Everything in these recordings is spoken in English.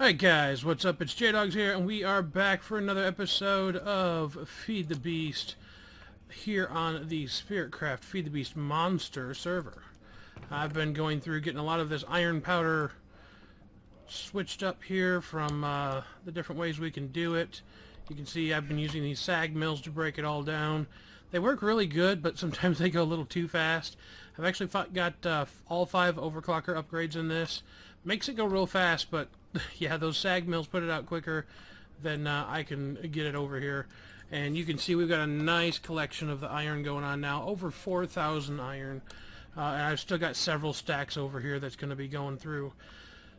Alright guys, what's up? It's JDawgs here, and we are back for another episode of Feed the Beast here on the Spiritcraft FTB the Beast Monster Server. I've been going through getting a lot of this iron powder switched up here from the different ways we can do it. You can see I've been using these sag mills to break it all down. They work really good, but sometimes they go a little too fast. I've actually got all 5 overclocker upgrades in this. Makes it go real fast, but yeah, those sag mills put it out quicker than I can get it over here. And you can see we've got a nice collection of the iron going on now, over 4,000 iron. And I've still got several stacks over here that's going to be going through.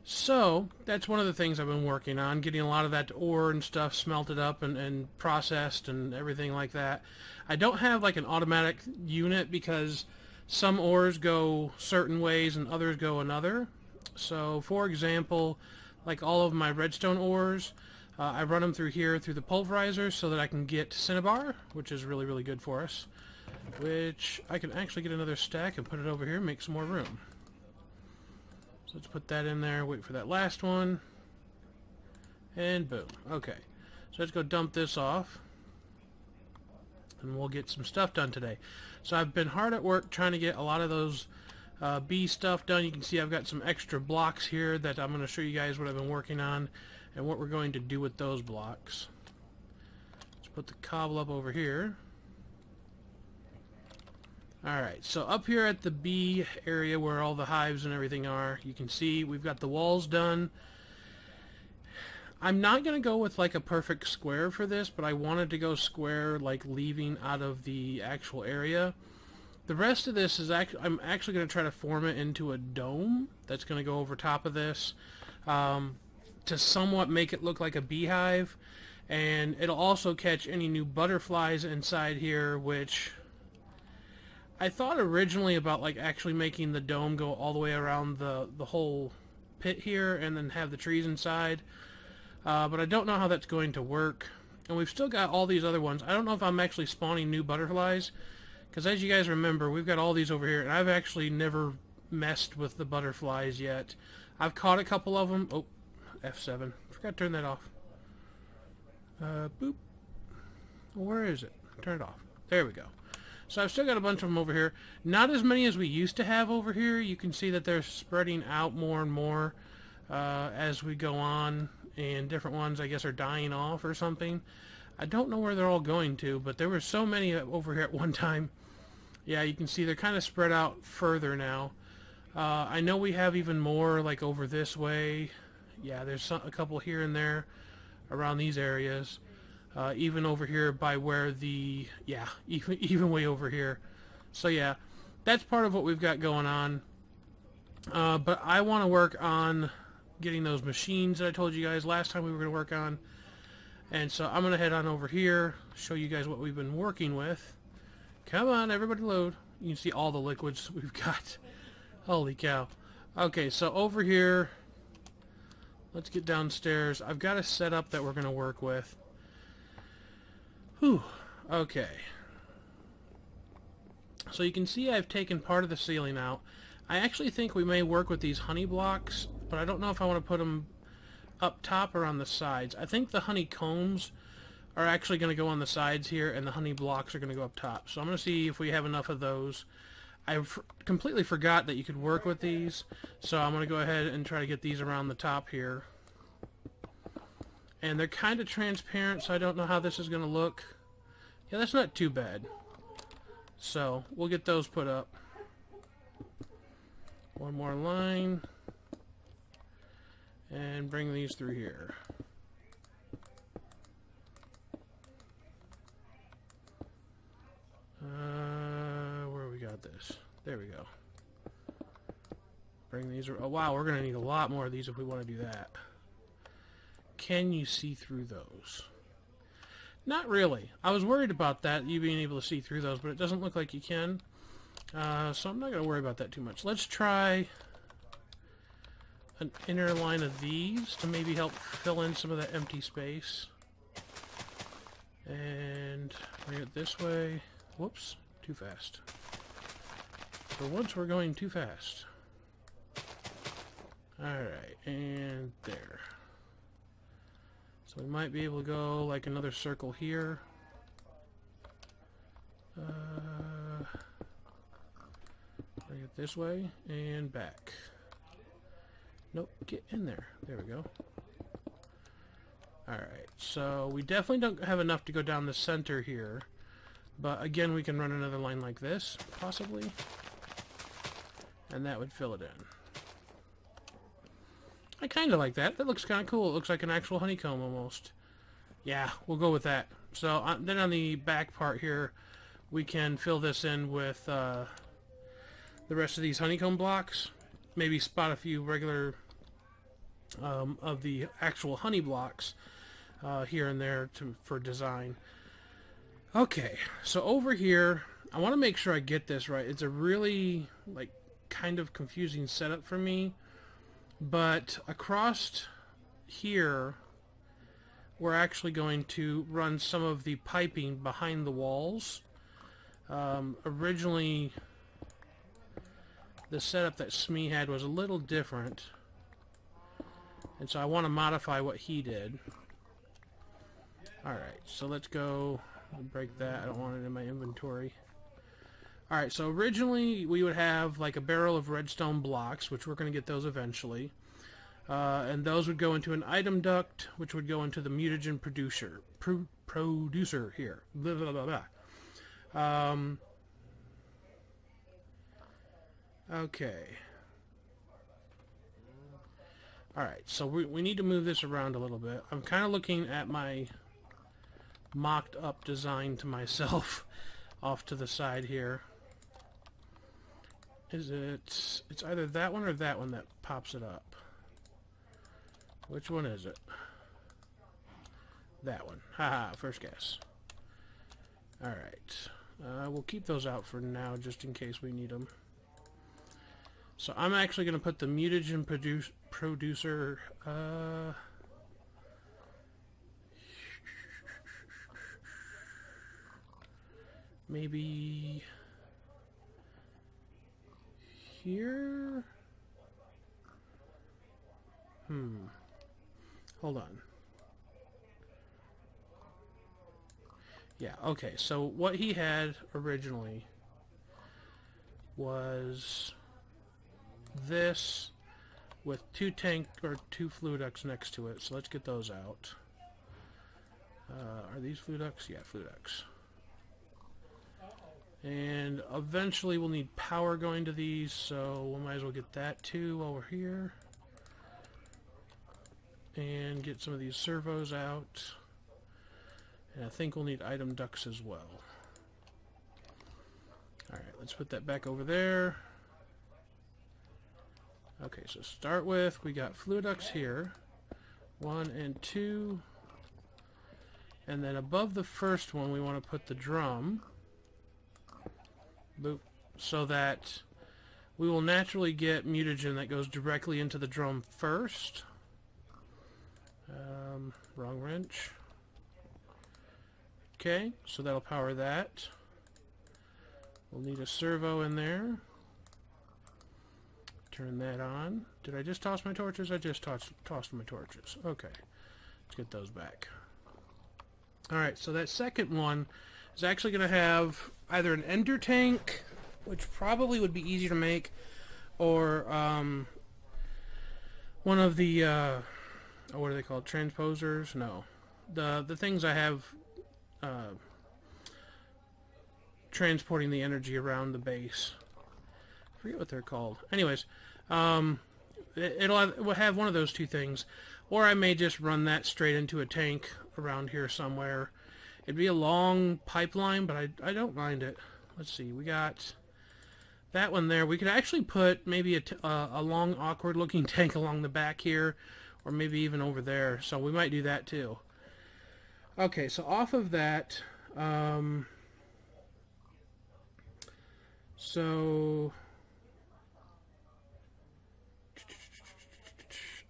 So that's one of the things I've been working on, getting a lot of that ore and stuff smelted up and processed and everything like that. I don't have like an automatic unit because some ores go certain ways and others go another. So for example, like all of my redstone ores, I run them through here through the pulverizer so that I can get cinnabar, which is really, really good for us. Which I can actually get another stack and put it over here and make some more room. So let's put that in there, wait for that last one, and boom. Okay, so let's go dump this off, and we'll get some stuff done today. So I've been hard at work trying to get a lot of those bee stuff done. You can see I've got some extra blocks here that I'm going to show you guys what I've been working on and what we're going to do with those blocks. Let's put the cobble up over here. Alright, so up here at the bee area where all the hives and everything are, you can see we've got the walls done. I'm not going to go with like a perfect square for this, but I wanted to go square, like leaving out of the actual area. The rest of this is I'm actually going to try to form it into a dome that's going to go over top of this to somewhat make it look like a beehive. And it'll also catch any new butterflies inside here, which I thought originally about like actually making the dome go all the way around the whole pit here and then have the trees inside. But I don't know how that's going to work. And we've still got all these other ones. I don't know if I'm actually spawning new butterflies, because as you guys remember, we've got all these over here, and I've actually never messed with the butterflies yet. I've caught a couple of them. Oh, F7. Forgot to turn that off. Boop. Where is it? Turn it off. There we go. So I've still got a bunch of them over here. Not as many as we used to have over here. You can see that they're spreading out more and more as we go on, and different ones I guess are dying off or something. I don't know where they're all going to, but there were so many over here at one time. Yeah, you can see they're kind of spread out further now. I know we have even more like over this way. Yeah, there's a couple here and there around these areas. Even over here by where the, yeah, even way over here. So yeah, that's part of what we've got going on. But I want to work on getting those machines that I told you guys last time we were going to work on. And so I'm going to head on over here, show you guys what we've been working with. Come on, everybody load. You can see all the liquids we've got. Holy cow. Okay, so over here, let's get downstairs. I've got a setup that we're going to work with. Whew. Okay. So you can see I've taken part of the ceiling out. I actually think we may work with these honey blocks, but I don't know if I want to put them up top or on the sides. I think the honeycombs are actually going to go on the sides here, and the honey blocks are going to go up top. So I'm going to see if we have enough of those. I completely forgot that you could work with these, so I'm going to go ahead and try to get these around the top here. And they're kind of transparent, so I don't know how this is going to look. Yeah, that's not too bad. So we'll get those put up. One more line. And bring these through here. Where we got this? There we go. Bring these. Oh wow, we're going to need a lot more of these if we want to do that. Can you see through those? Not really. I was worried about that, you being able to see through those, but it doesn't look like you can. So I'm not going to worry about that too much. Let's try an inner line of these to maybe help fill in some of that empty space. And bring it this way. Whoops, too fast. For once we're going too fast. Alright, and there. So we might be able to go like another circle here. Bring it this way and back. Nope, get in there. There we go. Alright, so we definitely don't have enough to go down the center here. But again, we can run another line like this, possibly. And that would fill it in. I kind of like that. That looks kind of cool. It looks like an actual honeycomb almost. Yeah, we'll go with that. So then on the back part here, we can fill this in with the rest of these honeycomb blocks. Maybe spot a few regular of the actual honey blocks here and there for design. Okay, so over here, I want to make sure I get this right. It's a really like kind of confusing setup for me, but across here we're actually going to run some of the piping behind the walls. Originally the setup that Smee had was a little different, and so I want to modify what he did. Alright, so let's go break that. I don't want it in my inventory. Alright, so originally we would have like a barrel of redstone blocks, which we're going to get those eventually. And those would go into an item duct, which would go into the mutagen producer here. Blah, blah, blah, blah. Okay. Alright, so we need to move this around a little bit. I'm kind of looking at my mocked up design to myself off to the side here. It's either that one or that one that pops it up. Which one is it? That one. Haha, first guess. Alright. We'll keep those out for now just in case we need them. So I'm actually going to put the mutagen producer maybe here? Hold on. Yeah, okay, so what he had originally was this with two flue ducts next to it, so let's get those out. Are these flue ducts? Yeah, flue ducts. And eventually we'll need power going to these, so we might as well get that too while we're here. And get some of these servos out. And I think we'll need item ducts as well. Alright, let's put that back over there. Okay, so start with, we got flue ducts here. 1 and 2. And then above the first one we want to put the drum. Boop. So that we will naturally get mutagen that goes directly into the drum first. Wrong wrench. Okay, so that'll power that. We'll need a servo in there. Turn that on. Did I just toss my torches? I just tossed my torches. Okay, let's get those back. Alright, so that second one is actually going to have either an ender tank, which probably would be easier to make, or one of the what are they called? Transposers? No. The things I have transporting the energy around the base. I forget what they're called. Anyways, we'll have one of those two things, or I may just run that straight into a tank around here somewhere. It'd be a long pipeline, but I don't mind it. Let's see, we got that one there. We could actually put maybe a long, awkward-looking tank along the back here, or maybe even over there. So we might do that too. Okay, so off of that, so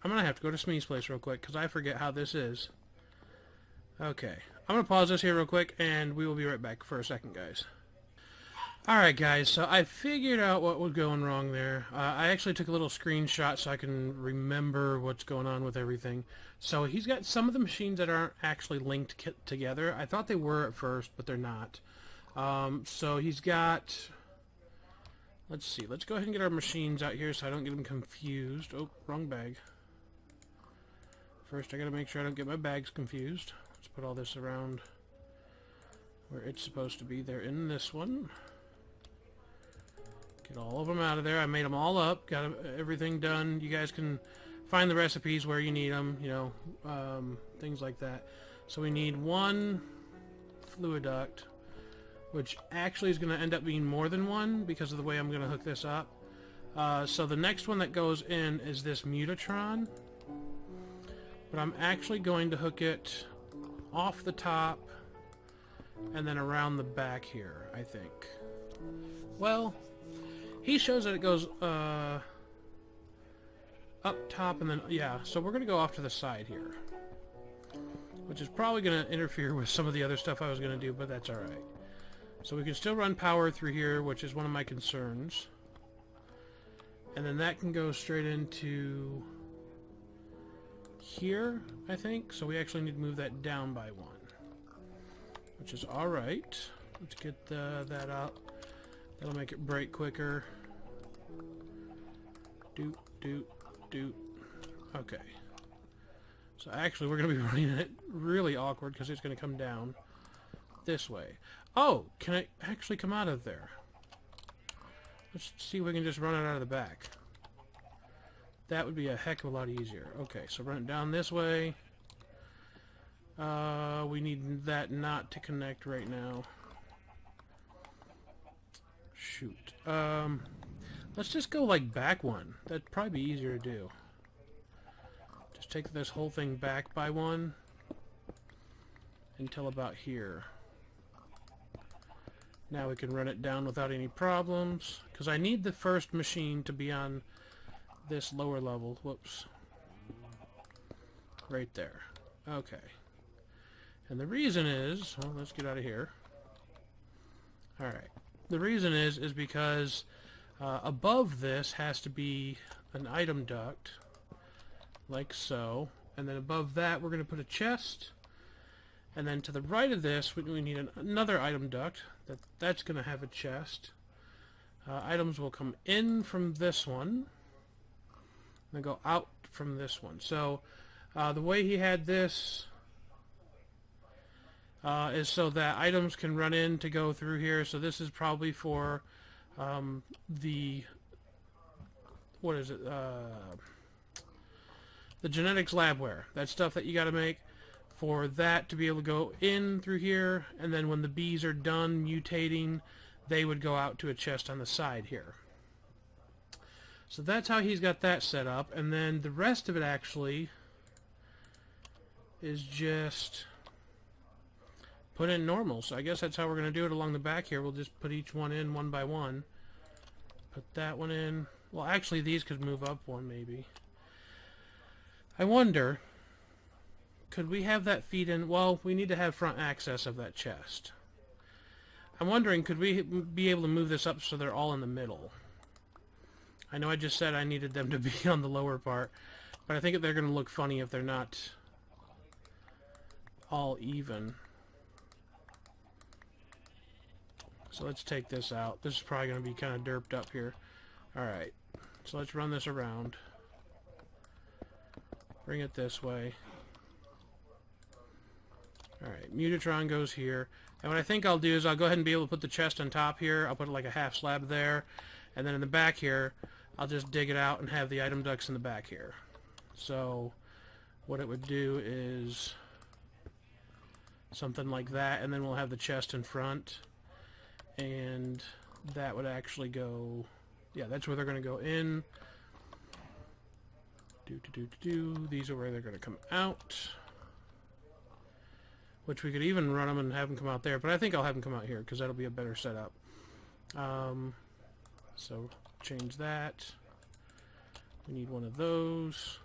I'm gonna have to go to Smee's place real quick because I forget how this is. Okay, I'm gonna pause this here real quick, and we will be right back for a second, guys. Alright guys, so I figured out what was going wrong there. I actually took a little screenshot so I can remember what's going on with everything. So he's got some of the machines that aren't actually linked together. I thought they were at first, but they're not. So he's got... Let's see, let's go ahead and get our machines out here so I don't get them confused. Oh, wrong bag. First I gotta make sure I don't get my bags confused. Let's put all this around where it's supposed to be. They're in this one. Get all of them out of there. I made them all up. Got everything done. You guys can find the recipes where you need them, you know, things like that. So we need one fluid duct, which actually is going to end up being more than one because of the way I'm going to hook this up. So the next one that goes in is this Mutatron. But I'm actually going to hook it off the top and then around the back here, I think. Well... He shows that it goes up top and then, yeah, so we're going to go off to the side here. Which is probably going to interfere with some of the other stuff I was going to do, but that's alright. So we can still run power through here, which is one of my concerns. And then that can go straight into here, I think. So we actually need to move that down by one. Which is alright. Let's get that out. That'll make it break quicker. Doot, doot, doot. Okay. So actually we're going to be running it really awkward because it's going to come down this way. Oh! Can it actually come out of there? Let's see if we can just run it out of the back. That would be a heck of a lot easier. Okay, so run it down this way. We need that not to connect right now. Shoot. Let's just go like back one. That'd probably be easier to do. Just take this whole thing back by one until about here. Now we can run it down without any problems. Because I need the first machine to be on this lower level. Whoops. Right there. Okay. And the reason is... Well, let's get out of here. Alright. The reason is because above this has to be an item duct, like so, and then above that we're going to put a chest, and then to the right of this we need another item duct that's going to have a chest. Items will come in from this one and go out from this one. So the way he had this is so that items can run in to go through here. So this is probably for the genetics labware. That stuff that you got to make for that to be able to go in through here, and then when the bees are done mutating, they would go out to a chest on the side here. So that's how he's got that set up, and then the rest of it actually is just put in normal. So I guess that's how we're going to do it along the back here. We'll just put each one in one by one. Put that one in. Well, actually, these could move up one, maybe. I wonder, could we have that feed in? Well, we need to have front access of that chest. I'm wondering, could we be able to move this up so they're all in the middle? I know I just said I needed them to be on the lower part, but I think they're going to look funny if they're not all even. So let's take this out. This is probably going to be kind of derped up here. Alright, so let's run this around. Bring it this way. Alright, Mutatron goes here. And what I think I'll do is I'll go ahead and be able to put the chest on top here. I'll put like a half slab there. And then in the back here, I'll just dig it out and have the item ducts in the back here. So what it would do is something like that, and then we'll have the chest in front. And that would actually go... Yeah, that's where they're going to go in. These are where they're going to come out. Which we could even run them and have them come out there. But I think I'll have them come out here, because that'll be a better setup. So, change that. We need one of those.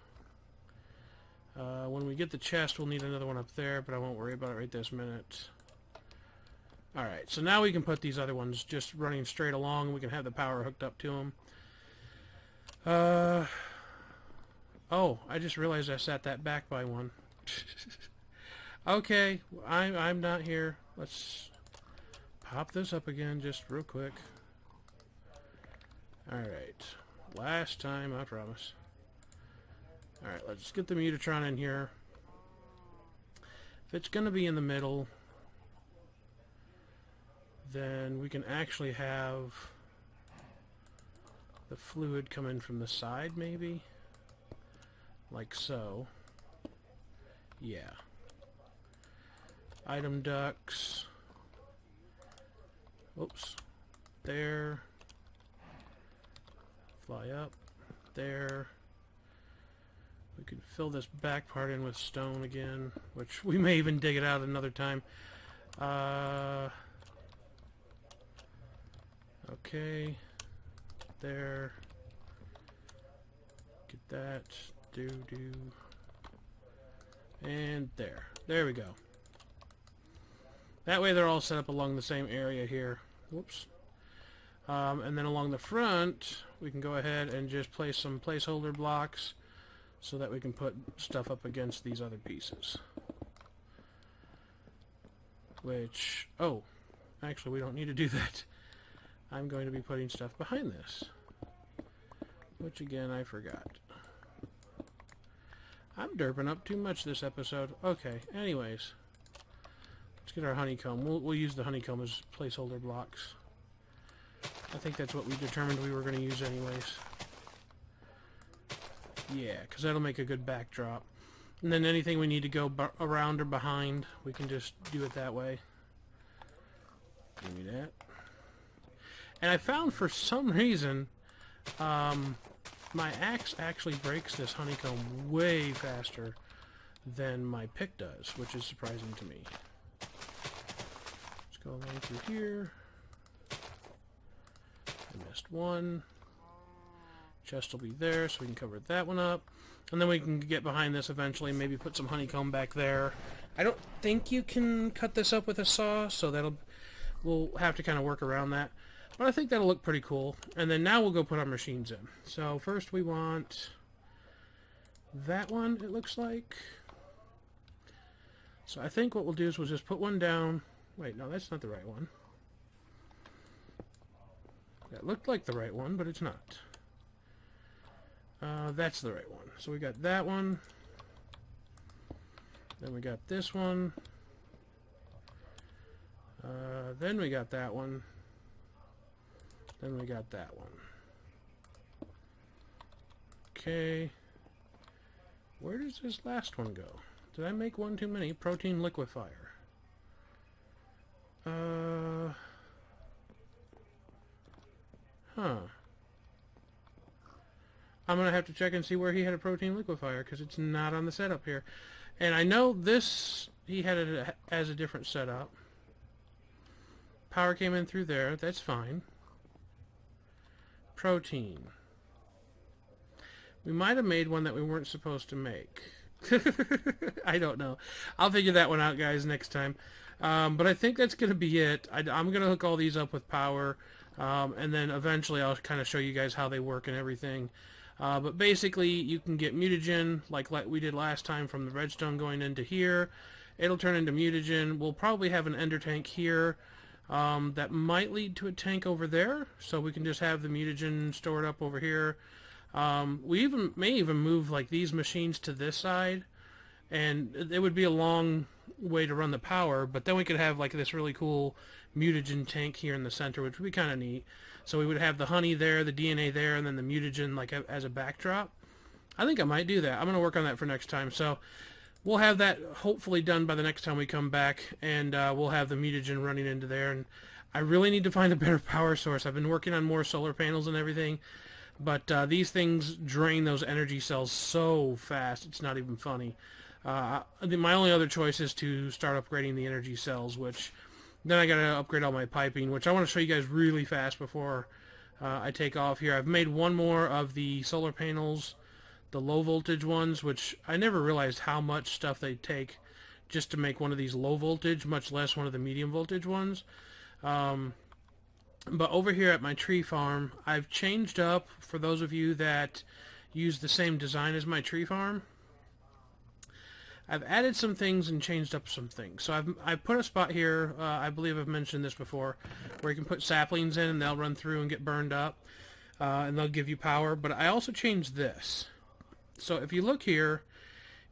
When we get the chest, we'll need another one up there, but I won't worry about it right this minute. Alright, so now we can put these other ones just running straight along. We can have the power hooked up to them. Oh, I just realized I set that back by one. Okay, I'm not here. Let's pop this up again just real quick. Alright, last time, I promise. Alright, let's get the Mutatron in here. If it's going to be in the middle, then we can actually have the fluid come in from the side, maybe? Like so. Yeah. Item ducts. Oops. There. Fly up. There. We could fill this back part in with stone again, which we may even dig it out another time. Okay. There. Get that. Do. And there. There we go. That way they're all set up along the same area here. Whoops. And then along the front, we can go ahead and just place some placeholder blocks so that we can put stuff up against these other pieces. Which, oh, actually we don't need to do that. I'm going to be putting stuff behind this. Which again, I forgot. I'm derping up too much this episode. Okay, anyways. Let's get our honeycomb. We'll use the honeycomb as placeholder blocks. I think that's what we determined we were going to use anyways. Yeah, because that'll make a good backdrop. And then anything we need to go around or behind, we can just do it that way. Give me that. And I found for some reason, my axe actually breaks this honeycomb way faster than my pick does, which is surprising to me. Let's go along through here. I missed one. Chest will be there, so we can cover that one up. And then we can get behind this eventually, maybe put some honeycomb back there. I don't think you can cut this up with a saw, so we'll have to kind of work around that. But I think that'll look pretty cool. And then now we'll go put our machines in. So first we want that one, it looks like. So I think what we'll do is we'll just put one down. Wait, no, that's not the right one. That looked like the right one, but it's not. That's the right one. So we got that one. Then we got this one. Then we got that one. Then we got that one. Okay. Where does this last one go? Did I make one too many? Protein liquefier. Huh. I'm going to have to check and see where he had a protein liquefier, because it's not on the setup here. And I know this, he had it as a different setup. Power came in through there. That's fine. Protein. We might have made one that we weren't supposed to make. I don't know. I'll figure that one out, guys, next time. But I think that's going to be it. I'm going to hook all these up with power. And then eventually I'll kind of show you guys how they work and everything. But basically, you can get mutagen, like we did last time, from the redstone going into here. It'll turn into mutagen. We'll probably have an ender tank here. That might lead to a tank over there, so we can just have the mutagen stored up over here. We may even move like these machines to this side, and it would be a long way to run the power, but then we could have like this really cool mutagen tank here in the center, which would be kind of neat. So we would have the honey there, the DNA there, and then the mutagen like as a backdrop. I think I might do that. I'm going to work on that for next time. So we'll have that hopefully done by the next time we come back, and we'll have the mutagen running into there. And I really need to find a better power source. I've been working on more solar panels and everything, but these things drain those energy cells so fast, it's not even funny. My only other choice is to start upgrading the energy cells, which then I gotta upgrade all my piping, which I want to show you guys really fast before I take off here. I've made one more of the solar panels, the low voltage ones, which I never realized how much stuff they take just to make one of these low voltage, much less one of the medium voltage ones. But over here at my tree farm, I've changed up, for those of you that use the same design as my tree farm, I've added some things and changed up some things. So I've put a spot here, I believe I've mentioned this before, where you can put saplings in and they'll run through and get burned up, and they'll give you power. But I also changed this. So if you look here,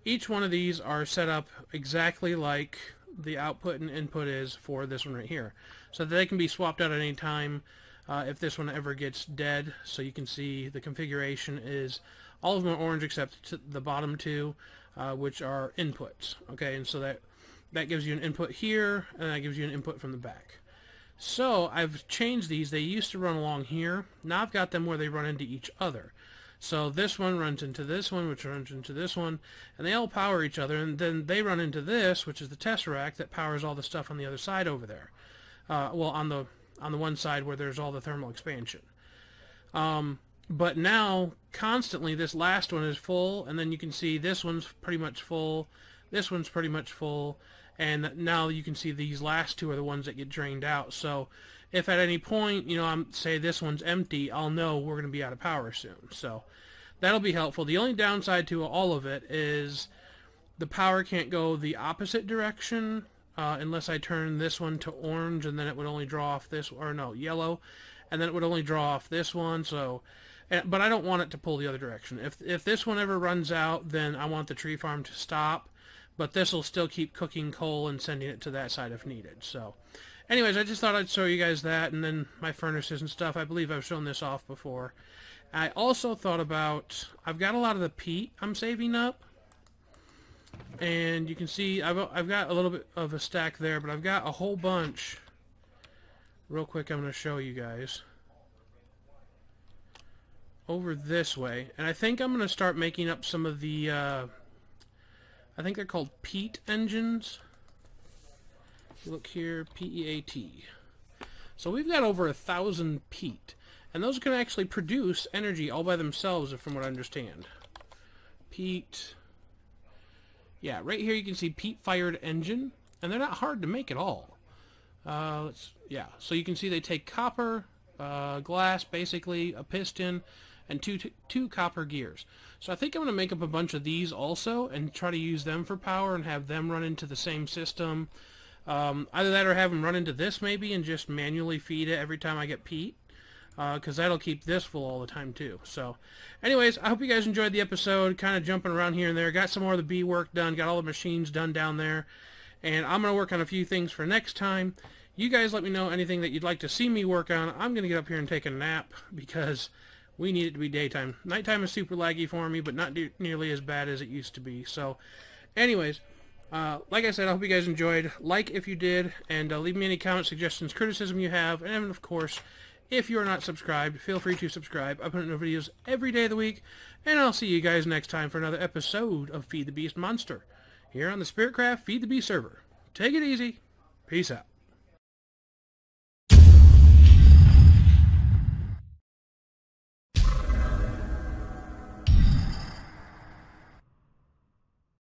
each one of these are set up exactly like the output and input is for this one right here, so that they can be swapped out at any time if this one ever gets dead. So you can see the configuration is all of them are orange except the bottom two, which are inputs. Okay, and so that gives you an input here, and that gives you an input from the back. So I've changed these. They used to run along here. Now I've got them where they run into each other. So this one runs into this one, which runs into this one, and they all power each other, and then they run into this, which is the tesseract that powers all the stuff on the other side over there. Well, on the one side where there's all the thermal expansion. But now, constantly, this last one is full, and then you can see this one's pretty much full, this one's pretty much full, and now you can see these last two are the ones that get drained out. So if at any point, you know, say this one's empty, I'll know we're going to be out of power soon. So that'll be helpful. The only downside to all of it is the power can't go the opposite direction unless I turn this one to orange, and then it would only draw off this, or no, yellow, and then it would only draw off this one. So, but I don't want it to pull the other direction. If this one ever runs out, then I want the tree farm to stop, but this will still keep cooking coal and sending it to that side if needed. So anyways, I just thought I'd show you guys that, and then my furnaces and stuff. I believe I've shown this off before. I also thought about, I've got a lot of the peat I'm saving up, and you can see I've got a little bit of a stack there, but I've got a whole bunch. Real quick, I'm going to show you guys over this way, and I think I'm going to start making up some of the I think they're called peat engines. Look here, P-E-A-T. So we've got over 1,000 peat, and those can actually produce energy all by themselves, from what I understand. Peat. Yeah, right here you can see peat-fired engine, and they're not hard to make at all. Yeah, so you can see they take copper, glass, basically, a piston, and two copper gears. So I think I'm going to make up a bunch of these also, and try to use them for power, and have them run into the same system. Either that or have them run into this maybe and just manually feed it every time I get peat, because that'll keep this full all the time too. So anyways, I hope you guys enjoyed the episode, kind of jumping around here and there. Got some more of the bee work done, got all the machines done down there, and I'm going to work on a few things for next time. You guys let me know anything that you'd like to see me work on. I'm going to get up here and take a nap because we need it to be daytime. Nighttime is super laggy for me, but not nearly as bad as it used to be. So anyways, like I said, I hope you guys enjoyed. Like if you did, and leave me any comments, suggestions, criticism you have, and of course, if you are not subscribed, feel free to subscribe. I put out new videos every day of the week, and I'll see you guys next time for another episode of Feed the Beast Monster, here on the Spiritcraft Feed the Beast server. Take it easy. Peace out.